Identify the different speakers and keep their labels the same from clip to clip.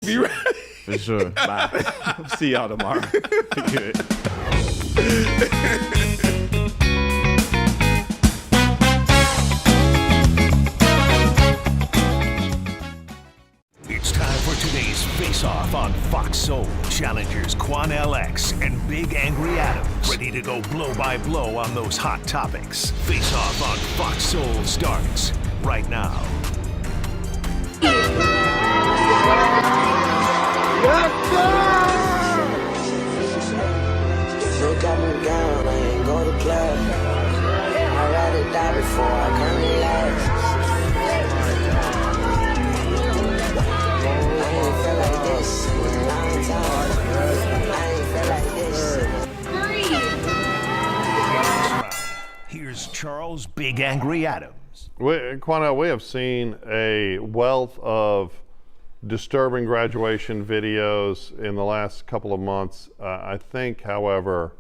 Speaker 1: Be ready.
Speaker 2: For sure. Bye. See y'all tomorrow. Good.
Speaker 3: It's time for today's face-off on Fox Soul. Challengers Quan LX and Big Angry Adams ready to go blow by blow on those hot topics. Face-off on Fox Soul starts right now.
Speaker 4: Look up and down, I ain't go to club. I'd rather die before I come relax. I ain't feel like this in a long time. I ain't feel like this.
Speaker 3: Here's Charles Big Angry Adams.
Speaker 5: Quanell, we have seen a wealth of disturbing graduation videos in the last couple of months. I think, however,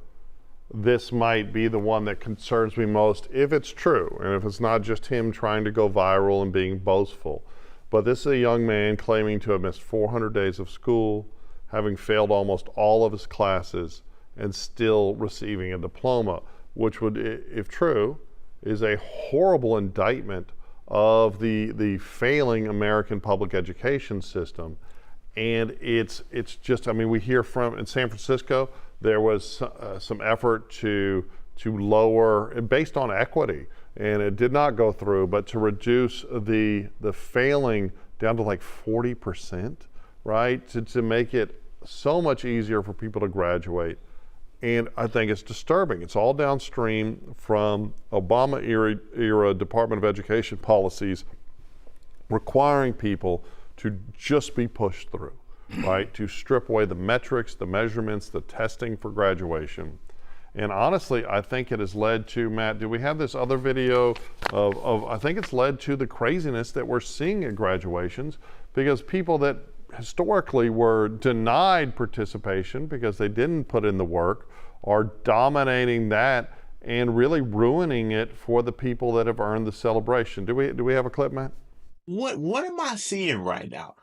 Speaker 5: this might be the one that concerns me most if it's true, and if it's not just him trying to go viral and being boastful. But this is a young man claiming to have missed 400 days of school, having failed almost all of his classes, and still receiving a diploma, which would, if true, is a horrible indictment of the failing American public education system. And it's just, I mean, we hear from, in San Francisco, there was some effort to lower, based on equity, and it did not go through, but to reduce the failing down to like 40%, right? To make it so much easier for people to graduate. And I think it's disturbing. It's all downstream from Obama era Department of Education policies requiring people to just be pushed through, right? To strip away the metrics, the measurements, the testing for graduation. And honestly, I think it has led to, Matt, do we have this other video of I think it's led to the craziness that we're seeing at graduations, because people that historically were denied participation because they didn't put in the work are dominating that and really ruining it for the people that have earned the celebration. Do we have a clip, Matt?
Speaker 2: What am I seeing right now?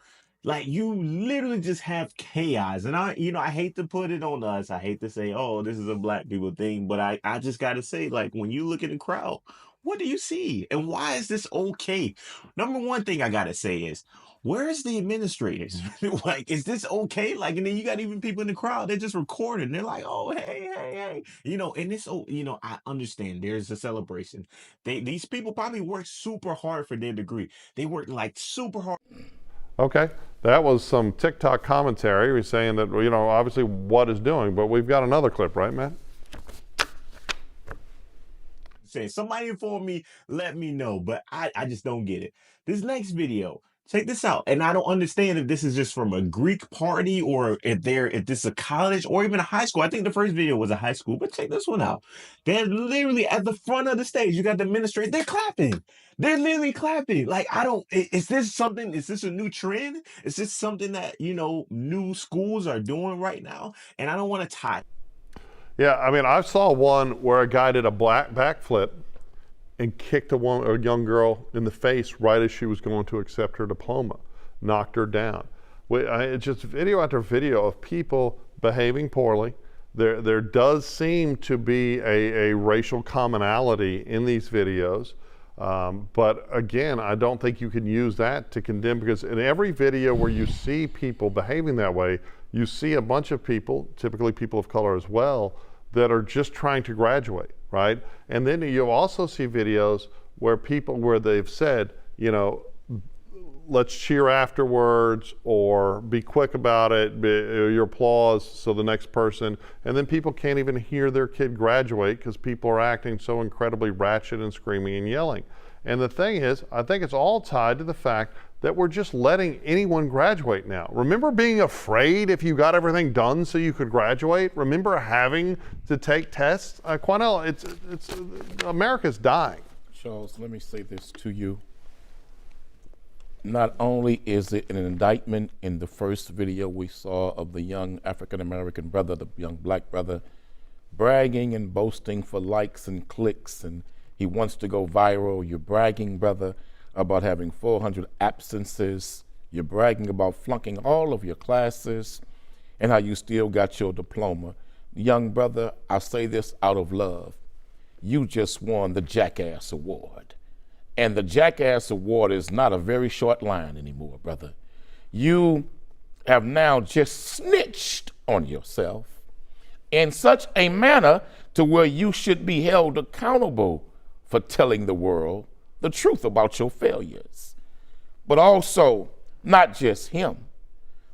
Speaker 2: Like, you literally just have chaos. And I hate to put it on us. I hate to say, oh, this is a black people thing, but I just gotta say, like, when you look at the crowd, what do you see? And why is this okay? Number one thing I gotta say is, where's the administrators? Like, is this okay? Like, and then you got even people in the crowd, they're just recording. They're like, oh, hey. And this, I understand there's a celebration. These people probably work super hard for their degree. They work like super hard.
Speaker 5: Okay, that was some TikTok commentary. We're saying that, obviously what is doing, but we've got another clip, right, Matt?
Speaker 2: Say, somebody inform me, let me know, but I just don't get it. This next video, check this out. And I don't understand if this is just from a Greek party or if this is a college or even a high school. I think the first video was a high school, but check this one out. They're literally at the front of the stage. You got the administrator, they're clapping. They're literally clapping. Like, is this a new trend? Is this something that, new schools are doing right now? And I don't want to tie.
Speaker 5: Yeah, I mean, I saw one where a guy did a backflip and kicked a young girl in the face right as she was going to accept her diploma, knocked her down. It's just video after video of people behaving poorly. There does seem to be a racial commonality in these videos. But again, I don't think you can use that to condemn, because in every video where you see people behaving that way, you see a bunch of people, typically people of color as well, that are just trying to graduate, right? And then you also see videos where they've said, let's cheer afterwards, or be quick about it, your applause, so the next person, and then people can't even hear their kid graduate because people are acting so incredibly ratchet and screaming and yelling. And the thing is, I think it's all tied to the fact that we're just letting anyone graduate now. Remember being afraid if you got everything done so you could graduate? Remember having to take tests? Quanell, it's America's dying.
Speaker 1: Charles, let me say this to you. Not only is it an indictment in the first video we saw of the young African-American brother, the young black brother, bragging and boasting for likes and clicks, and he wants to go viral. You're bragging, brother, about having 400 absences You're bragging about flunking all of your classes and how you still got your diploma. Young brother, I say this out of love. You just won the Jackass Award. And the Jackass Award is not a very short line anymore, brother. You have now just snitched on yourself in such a manner to where you should be held accountable for telling the world the truth about your failures. But also, not just him,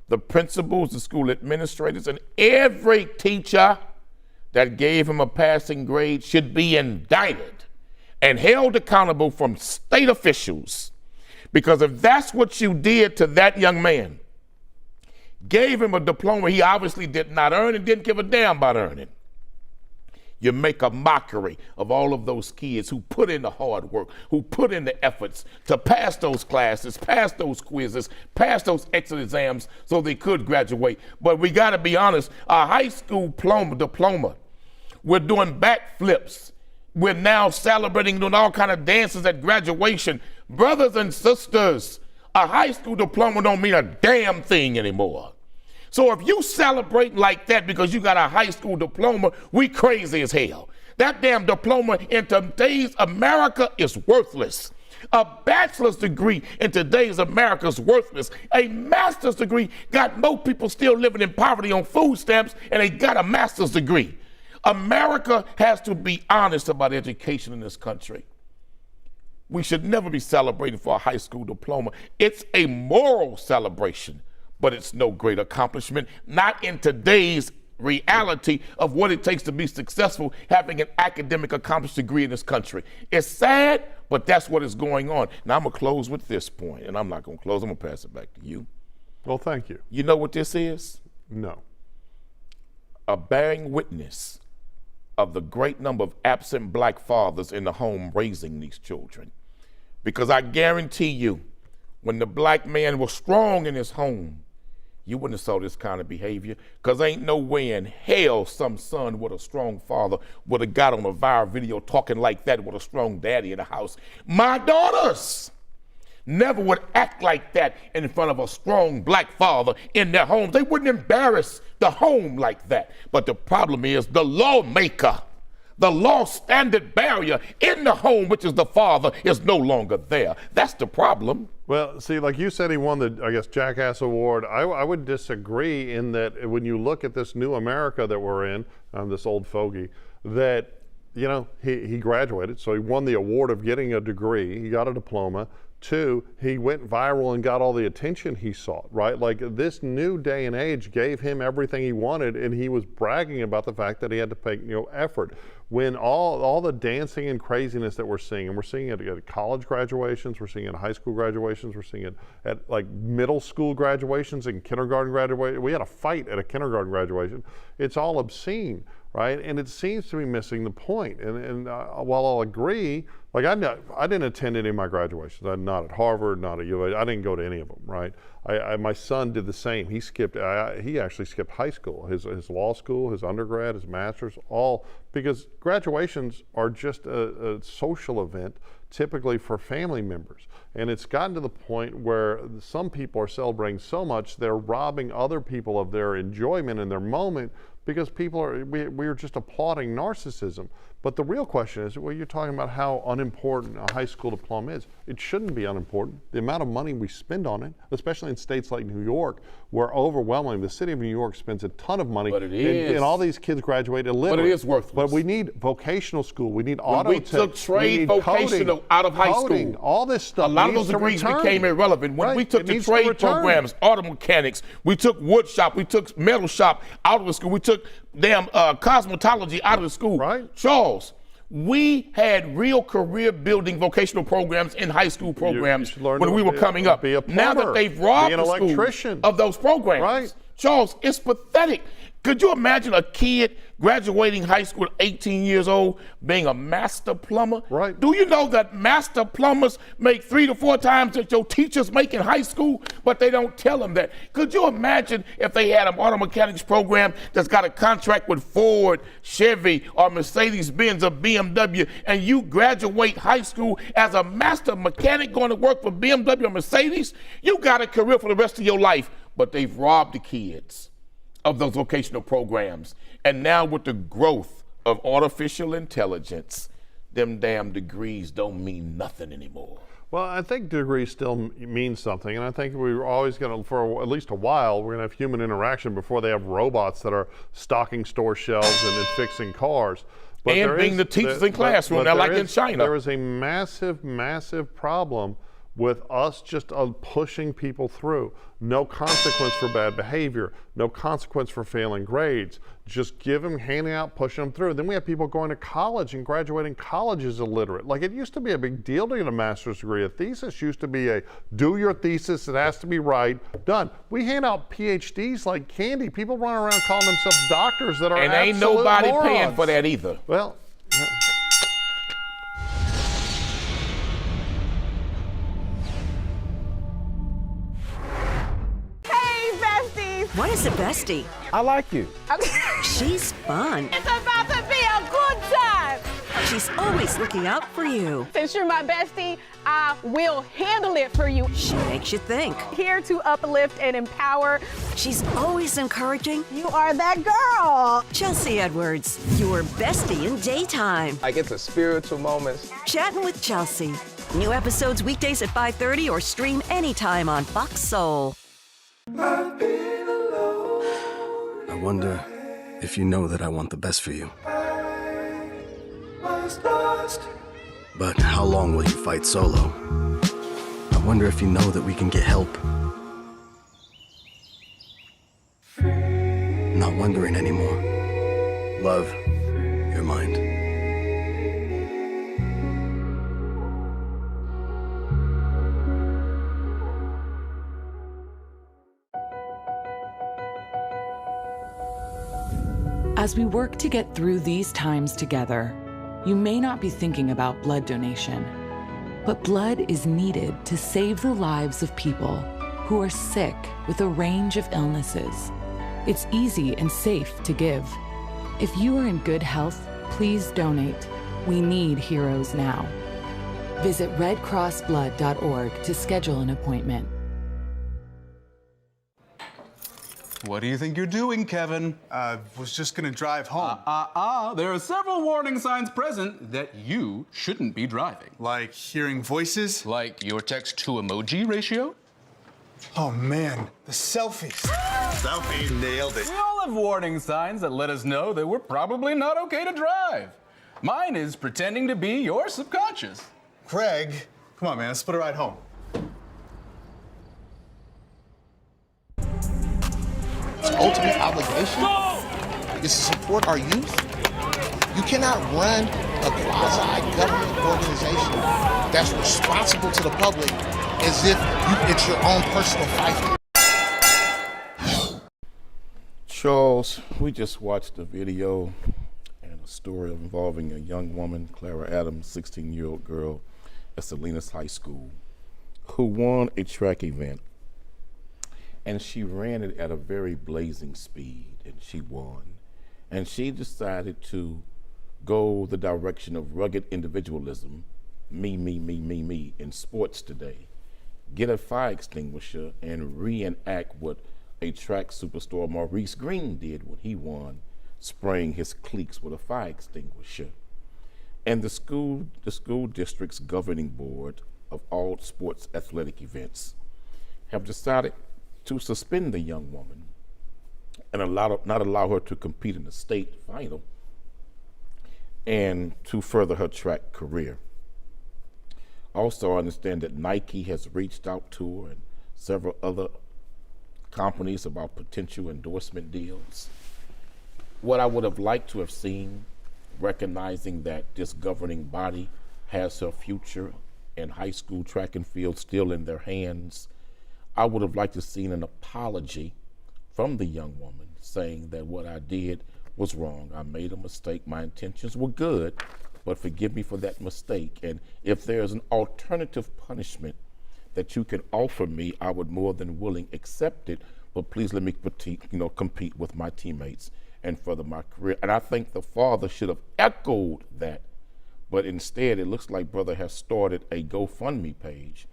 Speaker 1: the principals, the school administrators, and every teacher that gave him a passing grade should be indicted and held accountable from state officials. Because if that's what you did to that young man, gave him a diploma he obviously did not earn and didn't give a damn about earning, you make a mockery of all of those kids who put in the hard work, who put in the efforts to pass those classes, pass those quizzes, pass those exit exams so they could graduate. But we gotta be honest, a high school diploma, we're doing backflips. We're now celebrating, doing all kind of dances at graduation. Brothers and sisters, a high school diploma don't mean a damn thing anymore. So if you celebrate like that because you got a high school diploma, we crazy as hell. That damn diploma in today's America is worthless. A bachelor's degree in today's America is worthless. A master's degree got more people still living in poverty on food stamps, and they got a master's degree. America has to be honest about education in this country. We should never be celebrating for a high school diploma. It's a moral celebration, but it's no great accomplishment, not in today's reality of what it takes to be successful having an academic accomplished degree in this country. It's sad, but that's what is going on. Now I'm gonna close with this point, and I'm not gonna close, I'm gonna pass it back to you.
Speaker 5: Well, thank you.
Speaker 1: You know what this is?
Speaker 5: No.
Speaker 1: A bearing witness of the great number of absent black fathers in the home raising these children. Because I guarantee you, when the black man was strong in his home, you wouldn't have saw this kind of behavior, because ain't no way in hell some son with a strong father would have got on a viral video talking like that with a strong daddy in the house. My daughters never would act like that in front of a strong black father in their homes. They wouldn't embarrass the home like that. But the problem is the lawmaker, the law standard barrier in the home, which is the father, is no longer there. That's the problem.
Speaker 5: Well, see, like you said, he won the, I guess, Jackass Award. I would disagree in that when you look at this new America that we're in, this old fogey, that, you know, he graduated, so he won the award of getting a degree. He got a diploma. 2, he went viral and got all the attention he sought, right? Like this new day and age gave him everything he wanted, and he was bragging about the fact that he had to pay, effort. When all the dancing and craziness that we're seeing, and we're seeing it at college graduations, we're seeing it at high school graduations, we're seeing it at like middle school graduations and kindergarten graduation. We had a fight at a kindergarten graduation. It's all obscene, right? And it seems to be missing the point. And while I'll agree, like I didn't attend any of my graduations. I'm not at Harvard, not at U of A. I didn't go to any of them, right? My son did the same. He actually skipped high school, his law school, his undergrad, his master's, all because graduations are just a social event, typically for family members. And it's gotten to the point where some people are celebrating so much they're robbing other people of their enjoyment in their moment because we're just applauding narcissism. But the real question is, well, you're talking about how unimportant a high school diploma is. It shouldn't be unimportant. The amount of money we spend on it, especially in states like New York, where overwhelmingly the city of New York spends a ton of money.
Speaker 1: But it is.
Speaker 5: And all these kids graduate illiterate.
Speaker 1: But it is worthless.
Speaker 5: But we need vocational school. We need auto
Speaker 1: we took trade vocational out of high school.
Speaker 5: All this stuff.
Speaker 1: A lot of those degrees became irrelevant. When we took the trade programs, auto mechanics, we took wood shop, we took metal shop out of the school, we took damn cosmetology out of the school.
Speaker 5: Right.
Speaker 1: Charles, we had real career building vocational programs in high school programs when we were coming up.
Speaker 5: Be a plumber,
Speaker 1: now that they've robbed the school of those programs.
Speaker 5: Right.
Speaker 1: Charles, it's pathetic. Could you imagine a kid graduating high school at 18 years old being a master plumber?
Speaker 5: Right.
Speaker 1: Do you know that master plumbers make 3 to 4 times that your teachers make in high school, but they don't tell them that? Could you imagine if they had an auto mechanics program that's got a contract with Ford, Chevy, or Mercedes-Benz or BMW, and you graduate high school as a master mechanic going to work for BMW or Mercedes? You got a career for the rest of your life, but they've robbed the kids of those vocational programs. And now with the growth of artificial intelligence, them damn degrees don't mean nothing anymore.
Speaker 5: Well, I think degrees still mean something, and I think we're always going to, for at least a while, we're going to have human interaction before they have robots that are stocking store shelves and fixing cars. But
Speaker 1: and being the teachers in classroom, now like in China.
Speaker 5: There is a massive, massive problem with us just pushing people through. No consequence for bad behavior, no consequence for failing grades. Just give them, handing out, pushing them through. Then we have people going to college and graduating college as illiterate. Like, it used to be a big deal to get a master's degree. A thesis used to be do your thesis, it has to be right, done. We hand out PhDs like candy. People run around calling themselves doctors that are
Speaker 1: and
Speaker 5: absolute
Speaker 1: ain't nobody
Speaker 5: morons.
Speaker 1: paying for that either.
Speaker 5: Well,
Speaker 6: What is a bestie?
Speaker 7: I like you.
Speaker 6: She's fun.
Speaker 8: It's about to be a good time.
Speaker 6: She's always looking out for you.
Speaker 8: Since you're my bestie, I will handle it for you.
Speaker 6: She makes you think.
Speaker 8: Here to uplift and empower.
Speaker 6: She's always encouraging.
Speaker 8: You are that girl.
Speaker 6: Chelsea Edwards, your bestie in daytime.
Speaker 7: I get the spiritual moments.
Speaker 6: Chatting with Chelsea. New episodes weekdays at 5:30 or stream anytime on Fox Soul.
Speaker 9: I wonder if you know that I want the best for you. But how long will you fight solo? I wonder if you know that we can get help. Not wondering anymore. Love, your mind.
Speaker 10: As we work to get through these times together, you may not be thinking about blood donation, but blood is needed to save the lives of people who are sick with a range of illnesses. It's easy and safe to give. If you are in good health, please donate. We need heroes now. Visit redcrossblood.org to schedule an appointment.
Speaker 11: What do you think you're doing, Kevin?
Speaker 12: Was just gonna drive home.
Speaker 11: There are several warning signs present that you shouldn't be driving.
Speaker 12: Like hearing voices?
Speaker 11: Like your text-to-emoji ratio?
Speaker 12: Oh man, the selfies.
Speaker 11: Selfie. Nailed it. We all have warning signs that let us know that we're probably not okay to drive. Mine is pretending to be your subconscious.
Speaker 12: Craig, come on man, let's put a ride home.
Speaker 13: Ultimate obligation is to support our youth. You cannot run a quasi-government organization that's responsible to the public as if it's your own personal fight.
Speaker 1: Charles, we just watched a video and a story involving a young woman, Clara Adams, 16-year-old girl at Salinas High School, who won a track event. And she ran it at a very blazing speed, and she won. And she decided to go the direction of rugged individualism, me, in sports today. Get a fire extinguisher and reenact what a track superstar Maurice Green did when he won, spraying his cleats with a fire extinguisher. And the school district's governing board of all sports athletic events have decided to suspend the young woman and not allow her to compete in the state final and to further her track career. Also, I understand that Nike has reached out to her and several other companies about potential endorsement deals. What I would have liked to have seen, recognizing that this governing body has her future in high school track and field still in their hands, I would have liked to have seen an apology from the young woman saying that what I did was wrong. I made a mistake. My intentions were good, but forgive me for that mistake. And if there's an alternative punishment that you can offer me, I would more than willing accept it. But please let me compete with my teammates and further my career. And I think the father should have echoed that. But instead, it looks like brother has started a GoFundMe page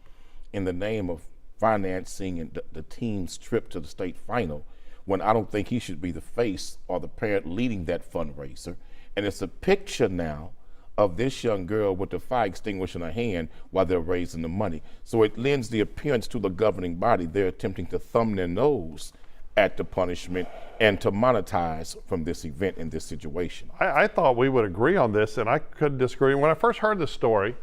Speaker 1: in the name of financing the team's trip to the state final, when I don't think he should be the face or the parent leading that fundraiser. And it's a picture now of this young girl with the fire extinguisher in her hand while they're raising the money. So it lends the appearance to the governing body they're attempting to thumb their nose at the punishment and to monetize from this event in this situation.
Speaker 5: I thought we would agree on this, and I couldn't disagree. When I first heard the story,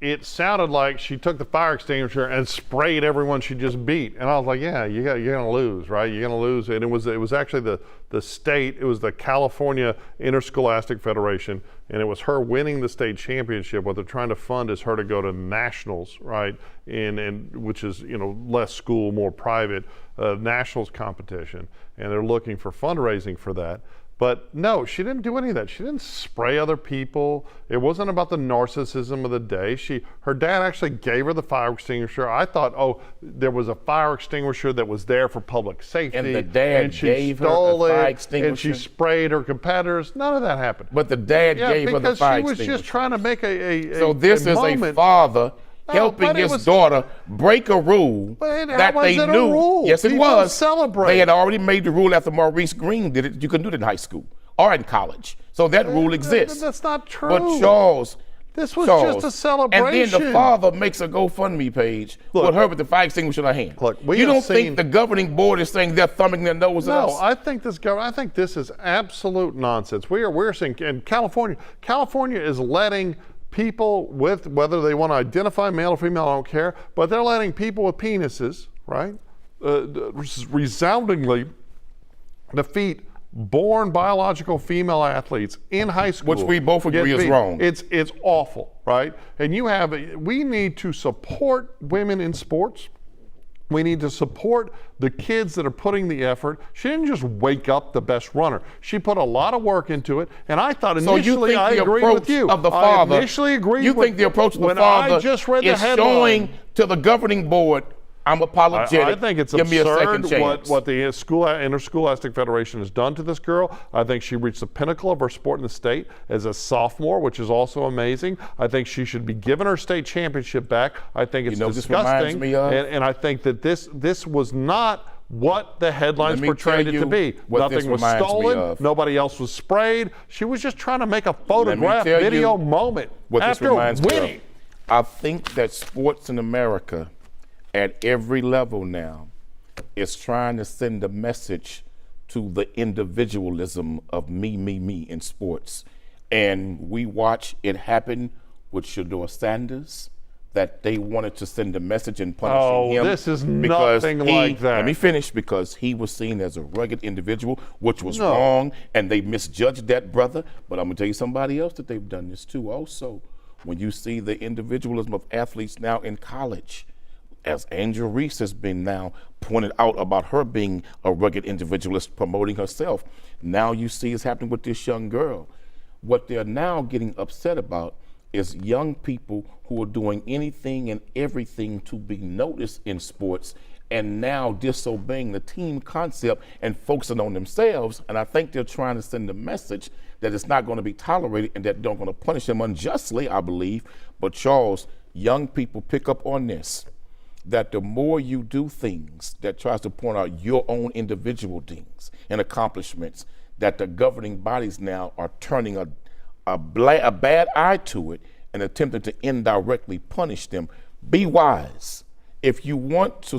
Speaker 5: it sounded like she took the fire extinguisher and sprayed everyone she just beat. And I was like, yeah, you're gonna lose, right? You're gonna lose. And it was actually the state, it was the California Interscholastic Federation, and it was her winning the state championship. What they're trying to fund is her to go to nationals, right? And which is, less school, more private, nationals competition. And they're looking for fundraising for that. But no, she didn't do any of that. She didn't spray other people. It wasn't about the narcissism of the day. Her dad actually gave her the fire extinguisher. I thought, there was a fire extinguisher that was there for public safety.
Speaker 1: And the dad gave her a fire extinguisher.
Speaker 5: And she sprayed her competitors. None of that happened.
Speaker 1: But the dad gave her the fire extinguisher.
Speaker 5: Because she was just trying to make a
Speaker 1: So this is a father helping his daughter break a rule that they knew.
Speaker 5: Rule?
Speaker 1: Yes, it
Speaker 5: People
Speaker 1: was.
Speaker 5: Celebrate.
Speaker 1: They had already made the rule after Maurice Green did it. You couldn't do it in high school or in college. So that rule exists.
Speaker 5: That's not true.
Speaker 1: But Charles,
Speaker 5: this was just a celebration.
Speaker 1: And then the father makes a GoFundMe page with her with the fire extinguisher in her hand.
Speaker 5: Look,
Speaker 1: you don't think the governing board is saying they're thumbing their nose at us?
Speaker 5: No, I think this is absolute nonsense. We're saying in California is letting people with, whether they want to identify male or female, I don't care, but they're letting people with penises, right, resoundingly defeat born biological female athletes in high school.
Speaker 1: Which we both agree is wrong.
Speaker 5: It's awful, right? And we need to support women in sports. We need to support the kids that are putting the effort. She didn't just wake up the best runner. She put a lot of work into it, and I thought initially I agree with you.
Speaker 1: Of the father,
Speaker 5: I initially agreed
Speaker 1: you think the approach of the father is showing to the governing board, I'm apologetic.
Speaker 5: I think it's
Speaker 1: Give me a
Speaker 5: absurd
Speaker 1: second chance.
Speaker 5: what the Interscholastic Federation has done to this girl. I think she reached the pinnacle of her sport in the state as a sophomore, which is also amazing. I think she should be given her state championship back. I think it's disgusting. And I think that this was not what the headlines portrayed it to be. Nothing was stolen. Nobody else was sprayed. She was just trying to make a photograph video moment after winning.
Speaker 1: I think that sports in America at every level now is trying to send a message to the individualism of me in sports. And we watch it happen with Shedeur Sanders, that they wanted to send a message in punishing him.
Speaker 5: This is nothing like that.
Speaker 1: Let me finish, because he was seen as a rugged individual, which was wrong, and they misjudged that brother. But I'm gonna tell you somebody else that they've done this too also. When you see the individualism of athletes now in college, as Angel Reese has been now pointed out about her being a rugged individualist promoting herself, now you see it's happening with this young girl. What they're now getting upset about is young people who are doing anything and everything to be noticed in sports and now disobeying the team concept and focusing on themselves. And I think they're trying to send a message that it's not going to be tolerated and that they're going to punish them unjustly, I believe. But Charles, young people pick up on this, that the more you do things that tries to point out your own individual things and accomplishments, that the governing bodies now are turning a bad eye to it and attempting to indirectly punish them. Be wise. If you want to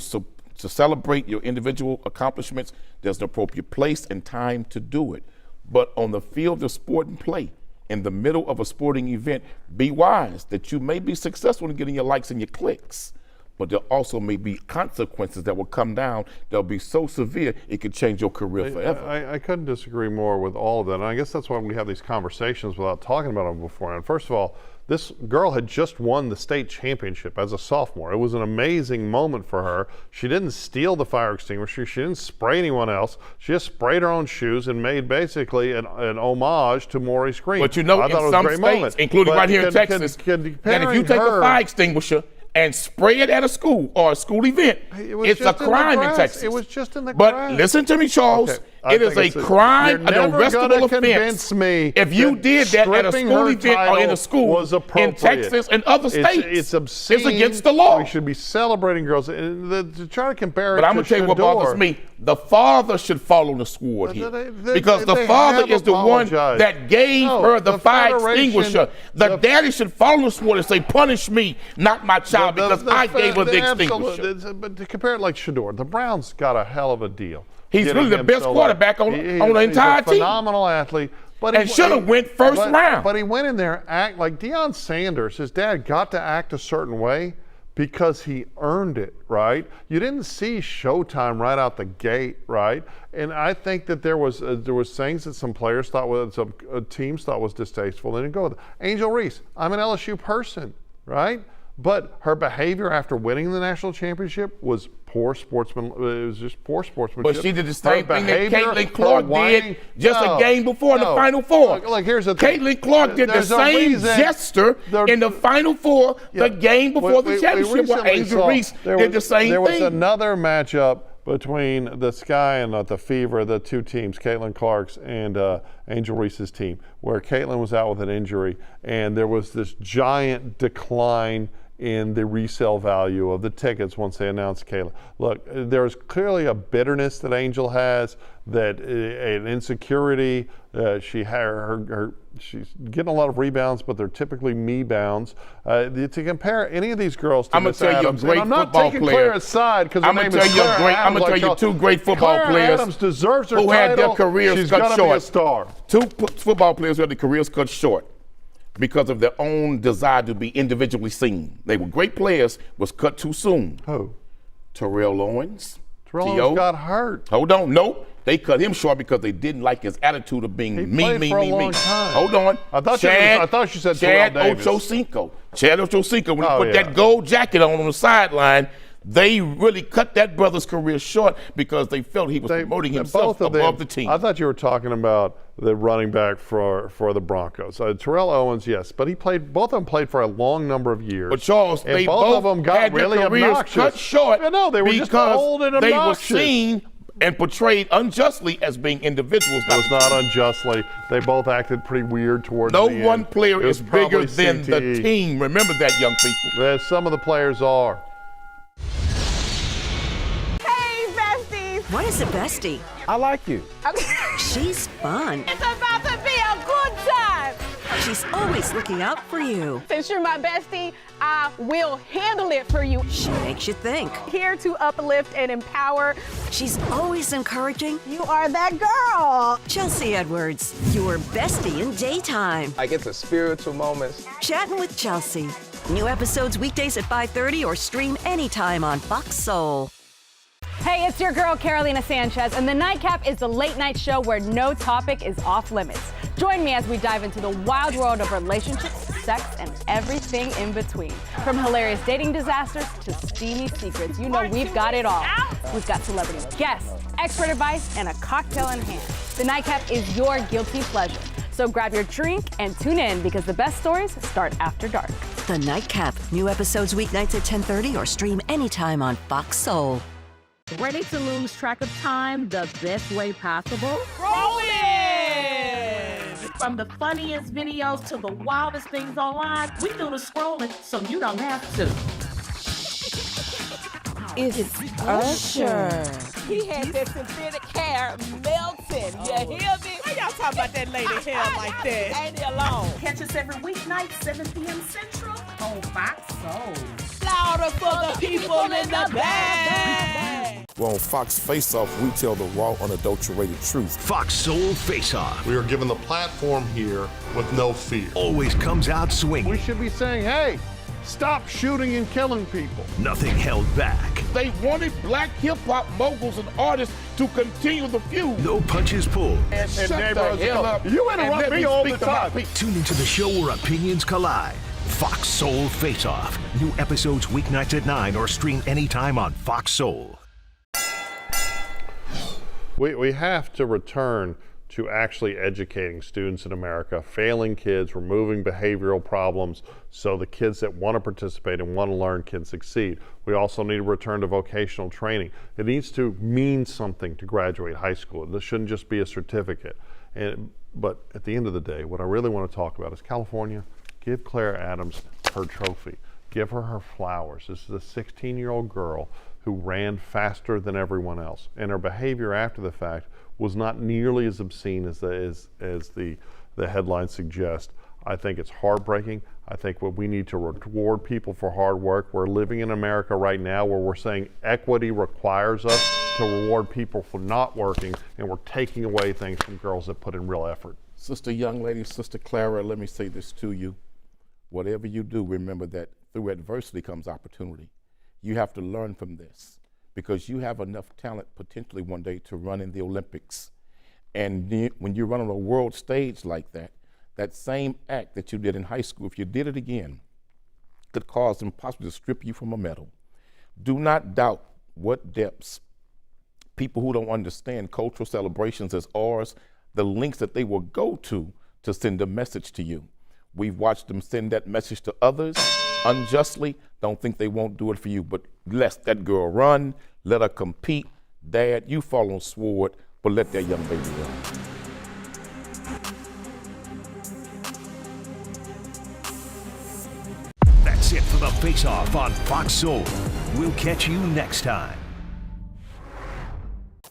Speaker 1: celebrate your individual accomplishments, there's an appropriate place and time to do it. But on the field of sport and play, in the middle of a sporting event, be wise that you may be successful in getting your likes and your clicks, but there also may be consequences that will come down that'll be so severe it could change your career forever.
Speaker 5: I couldn't disagree more with all of that. And I guess that's why we have these conversations without talking about them beforehand. First of all, this girl had just won the state championship as a sophomore. It was an amazing moment for her. She didn't steal the fire extinguisher. She didn't spray anyone else. She just sprayed her own shoes and made basically an homage to Maurice Green.
Speaker 1: But you know, in some states, including right here in Texas, that if you take a fire extinguisher and spray it at a school or a school event, it's a crime in Texas.
Speaker 5: It was just in the
Speaker 1: grass.
Speaker 5: But
Speaker 1: listen to me, Charles.
Speaker 5: Okay.
Speaker 1: It is a crime, an arrestable offense. If you did that at a school event or in a school in Texas and other states,
Speaker 5: it's obscene.
Speaker 1: It's against the law.
Speaker 5: We should be celebrating girls. To try to compare it
Speaker 1: But I'm going to tell you what bothers me. The father should follow the sword here. Because the father is the one that gave her the fire extinguisher. The daddy should follow the sword and say, punish me, not my child, because I gave her the extinguisher.
Speaker 5: But to compare it like Shador, the Browns got a hell of a deal.
Speaker 1: He's really the best quarterback on the entire team.
Speaker 5: He's a phenomenal athlete.
Speaker 1: And should have went first round.
Speaker 5: But he went in there, act like Deion Sanders, his dad got to act a certain way because he earned it, right? You didn't see Showtime right out the gate, right? And I think that there was things that some players thought was, some teams thought was distasteful. They didn't go with it. Angel Reese, I'm an LSU person, right? But her behavior after winning the national championship was poor sportsman. It was just poor sportsmanship.
Speaker 1: But she did the same thing that Caitlin Clark did just a game before in the Final Four.
Speaker 5: Look, here's the thing.
Speaker 1: Caitlin Clark did the same gesture in the Final Four the game before the championship where Angel Reese did the same thing.
Speaker 5: There was another matchup between the Sky and the Fever, the two teams, Caitlin Clark's and Angel Reese's team, where Caitlin was out with an injury, and there was this giant decline in the resale value of the tickets once they announced Caitlin. Look, there's clearly a bitterness that Angel has, that an insecurity. She's getting a lot of rebounds, but they're typically me-bounds. To compare any of these girls to Miss Adams,
Speaker 1: I'm not taking
Speaker 5: Claire aside because her name is Claire Adams.
Speaker 1: I'm going to tell you two great football
Speaker 5: Claire
Speaker 1: players
Speaker 5: Adams deserves her
Speaker 1: who
Speaker 5: title.
Speaker 1: had their careers
Speaker 5: She's
Speaker 1: cut
Speaker 5: gotta
Speaker 1: short.
Speaker 5: Be a star.
Speaker 1: Two football players who had their careers cut short because of their own desire to be individually seen. They were great players, was cut too soon.
Speaker 5: Who?
Speaker 1: Terrell Owens.
Speaker 5: Terrell Owens got hurt.
Speaker 1: Hold on, nope. They cut him short because they didn't like his attitude of being me. Hold on.
Speaker 5: I thought you said
Speaker 1: Chad
Speaker 5: Terrell Davis.
Speaker 1: Ochocinco. Chad Ochocinco, when he put that gold jacket on the sideline, they really cut that brother's career short because they felt he was promoting himself above the team.
Speaker 5: I thought you were talking about the running back for the Broncos. Terrell Owens, yes, but both of them played for a long number of years.
Speaker 1: But Charles,
Speaker 5: and
Speaker 1: they
Speaker 5: both of them got
Speaker 1: had
Speaker 5: really
Speaker 1: their careers
Speaker 5: obnoxious.
Speaker 1: cut short
Speaker 5: they were just old and obnoxious.
Speaker 1: They were seen and portrayed unjustly as being individuals.
Speaker 5: It was not unjustly. They both acted pretty weird towards the end.
Speaker 1: No one player is bigger than the team. Remember that, young people.
Speaker 5: Some of the players are.
Speaker 6: What is a bestie?
Speaker 7: I like you.
Speaker 6: She's fun.
Speaker 8: It's about to be a good time.
Speaker 6: She's always looking out for you.
Speaker 8: Since you're my bestie, I will handle it for you.
Speaker 6: She makes you think.
Speaker 8: Here to uplift and empower.
Speaker 6: She's always encouraging.
Speaker 8: You are that girl.
Speaker 6: Chelsea Edwards, your bestie in daytime.
Speaker 7: Like it's a spiritual moment.
Speaker 6: Chatting with Chelsea. New episodes weekdays at 5:30 or stream anytime on Fox Soul.
Speaker 14: Hey, it's your girl, Carolina Sanchez, and The Nightcap is the late-night show where no topic is off limits. Join me as we dive into the wild world of relationships, sex, and everything in between. From hilarious dating disasters to steamy secrets, you know we've got it all. We've got celebrity guests, expert advice, and a cocktail in hand. The Nightcap is your guilty pleasure. So grab your drink and tune in because the best stories start after dark.
Speaker 6: The Nightcap. New episodes weeknights at 10:30 or stream anytime on Fox Soul.
Speaker 15: Ready to lose track of time the best way possible?
Speaker 8: Rolling!
Speaker 15: From the funniest videos to the wildest things online, we do the scrolling so you don't have to.
Speaker 8: It's Usher. He had that synthetic hair melting. You hear me? Why y'all talking about that lady hair like that? Ain't it alone?
Speaker 15: Catch us every weeknight, 7 p.m. Central on Fox Soul.
Speaker 8: Louder for the people in the back.
Speaker 16: Well, on Fox Face-Off, we tell the raw, unadulterated truth.
Speaker 3: Fox Soul Face-Off.
Speaker 5: We are given the platform here with no fear.
Speaker 3: Always comes out swinging.
Speaker 5: We should be saying, hey, stop shooting and killing people.
Speaker 3: Nothing held back.
Speaker 1: They wanted black hip-hop moguls and artists to continue the feud.
Speaker 3: No punches pulled.
Speaker 1: And shut the hell up.
Speaker 5: You interrupt me all the time.
Speaker 3: Tune into the show where opinions collide. Fox Soul Face Off. New episodes weeknights at 9 or stream anytime on Fox Soul.
Speaker 5: We have to return to actually educating students in America, failing kids, removing behavioral problems so the kids that want to participate and want to learn can succeed. We also need to return to vocational training. It needs to mean something to graduate high school. This shouldn't just be a certificate. But at the end of the day, what I really want to talk about is California. Give Claire Adams her trophy. Give her her flowers. This is a 16-year-old girl who ran faster than everyone else. And her behavior after the fact was not nearly as obscene as the headlines suggest. I think it's heartbreaking. I think we need to reward people for hard work. We're living in America right now where we're saying equity requires us to reward people for not working, and we're taking away things from girls that put in real effort.
Speaker 1: Sister young lady, Sister Clara, let me say this to you. Whatever you do, remember that through adversity comes opportunity. You have to learn from this, because you have enough talent potentially one day to run in the Olympics. And when you run on a world stage like that, that same act that you did in high school, if you did it again, could cause them possibly to strip you from a medal. Do not doubt what depths people who don't understand cultural celebrations as ours, the links that they will go to send a message to you. We've watched them send that message to others unjustly. Don't think they won't do it for you, but let that girl run, let her compete. Dad, you fall on sword, but let that young baby run.
Speaker 3: That's it for the Face Off on Fox Soul. We'll catch you next time.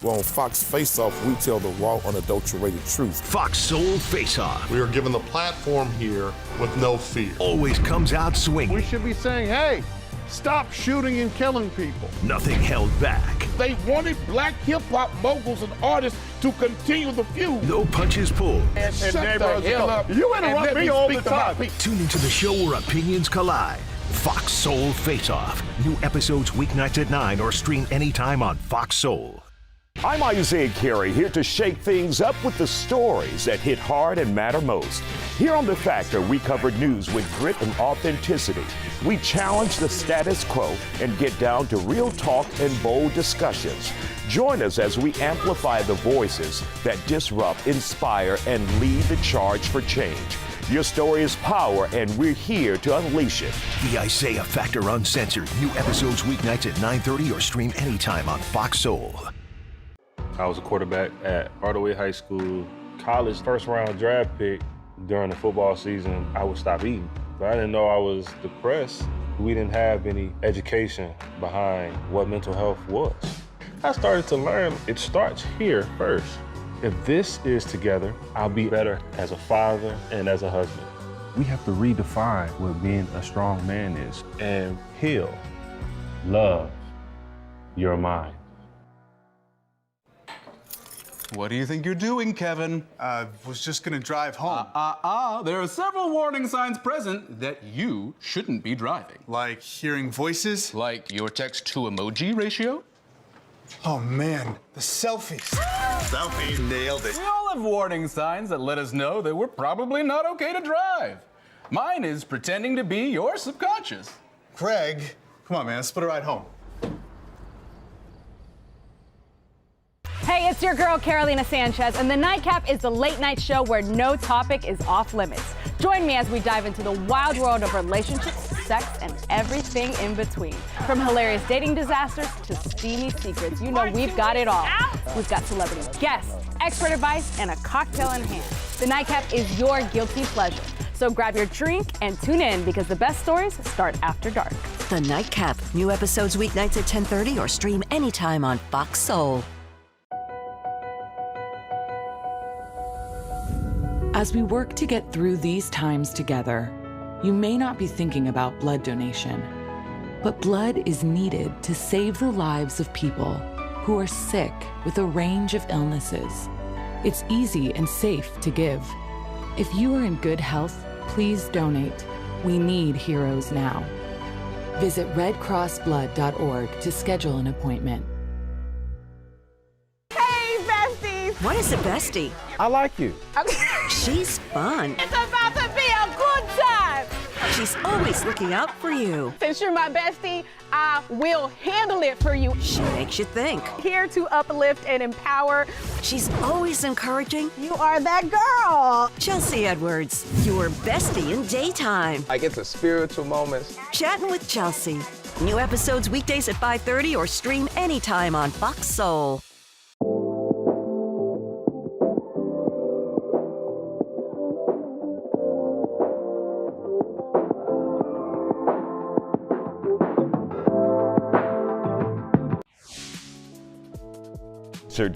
Speaker 16: Well, on Fox Face Off, we tell the raw, unadulterated truth.
Speaker 3: Fox Soul Face Off.
Speaker 5: We are given the platform here with no fear.
Speaker 3: Always comes out swinging.
Speaker 5: We should be saying, hey, stop shooting and killing people.
Speaker 3: Nothing held back.
Speaker 1: They wanted black hip-hop moguls and artists to continue the feud.
Speaker 3: No punches pulled.
Speaker 1: And shut the hell up.
Speaker 5: You interrupt me all the time.
Speaker 3: Tune into the show where opinions collide. Fox Soul Face Off. New episodes weeknights at 9 or stream anytime on Fox Soul.
Speaker 17: I'm Isaiah Carey, here to shake things up with the stories that hit hard and matter most. Here on The Factor, we cover news with grit and authenticity. We challenge the status quo and get down to real talk and bold discussions. Join us as we amplify the voices that disrupt, inspire, and lead the charge for change. Your story is power, and we're here to unleash it.
Speaker 3: The Isaiah Factor Uncensored. New episodes weeknights at 9:30 or stream anytime on Fox Soul.
Speaker 18: I was a quarterback at Hardaway High School. College first-round draft pick. During the football season, I would stop eating. But I didn't know I was depressed. We didn't have any education behind what mental health was. I started to learn it starts here first. If this is together, I'll be better as a father and as a husband. We have to redefine what being a strong man is and heal, love your mind.
Speaker 12: What do you think you're doing, Kevin? Was just gonna drive home.
Speaker 11: There are several warning signs present that you shouldn't be driving.
Speaker 12: Like hearing voices?
Speaker 11: Like your text-to-emoji ratio?
Speaker 12: Oh man, the selfies.
Speaker 11: Selfie. Nailed it. We all have warning signs that let us know that we're probably not okay to drive. Mine is pretending to be your subconscious.
Speaker 12: Craig, come on, man, let's put a ride home.
Speaker 14: Hey, it's your girl, Carolina Sanchez, and The Nightcap is the late-night show where no topic is off limits. Join me as we dive into the wild world of relationships, sex, and everything in between. From hilarious dating disasters to steamy secrets, you know we've got it all. We've got celebrity guests, expert advice, and a cocktail in hand. The Nightcap is your guilty pleasure. So grab your drink and tune in, because the best stories start after dark.
Speaker 6: The Nightcap. New episodes weeknights at 10:30 or stream anytime on Fox Soul.
Speaker 10: As we work to get through these times together, you may not be thinking about blood donation, but blood is needed to save the lives of people who are sick with a range of illnesses. It's easy and safe to give. If you are in good health, please donate. We need heroes now. Visit redcrossblood.org to schedule an appointment.
Speaker 8: Hey, besties.
Speaker 6: What is a bestie?
Speaker 7: I like you.
Speaker 6: She's fun.
Speaker 8: It's about to be a good time.
Speaker 6: She's always looking out for you.
Speaker 8: Since you're my bestie, I will handle it for you.
Speaker 6: She makes you think.
Speaker 8: Here to uplift and empower.
Speaker 6: She's always encouraging.
Speaker 8: You are that girl.
Speaker 6: Chelsea Edwards, your bestie in daytime.
Speaker 7: Like it's a spiritual moment.
Speaker 6: Chatting with Chelsea. New episodes weekdays at 5:30 or stream anytime on Fox Soul.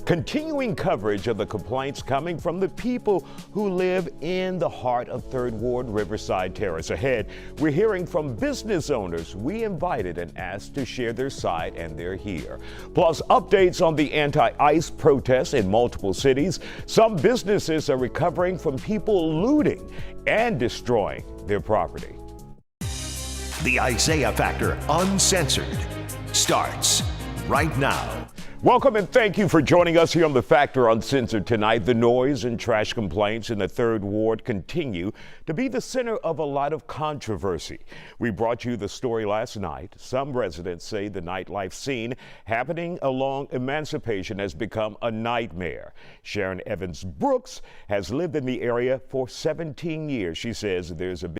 Speaker 17: Continuing coverage of the complaints coming from the people who live in the heart of 3rd Ward Riverside Terrace. Ahead, we're hearing from business owners we invited and asked to share their side, and they're here. Plus, updates on the anti-ICE protests in multiple cities. Some businesses are recovering from people looting and destroying their property.
Speaker 3: The Isaiah Factor Uncensored starts right now.
Speaker 17: Welcome and thank you for joining us here on The Factor Uncensored tonight. The noise and trash complaints in the 3rd Ward continue to be the center of a lot of controversy. We brought you the story last night. Some residents say the nightlife scene happening along Emancipation has become a nightmare. Sharon Evans Brooks has lived in the area for 17 years. She says there's a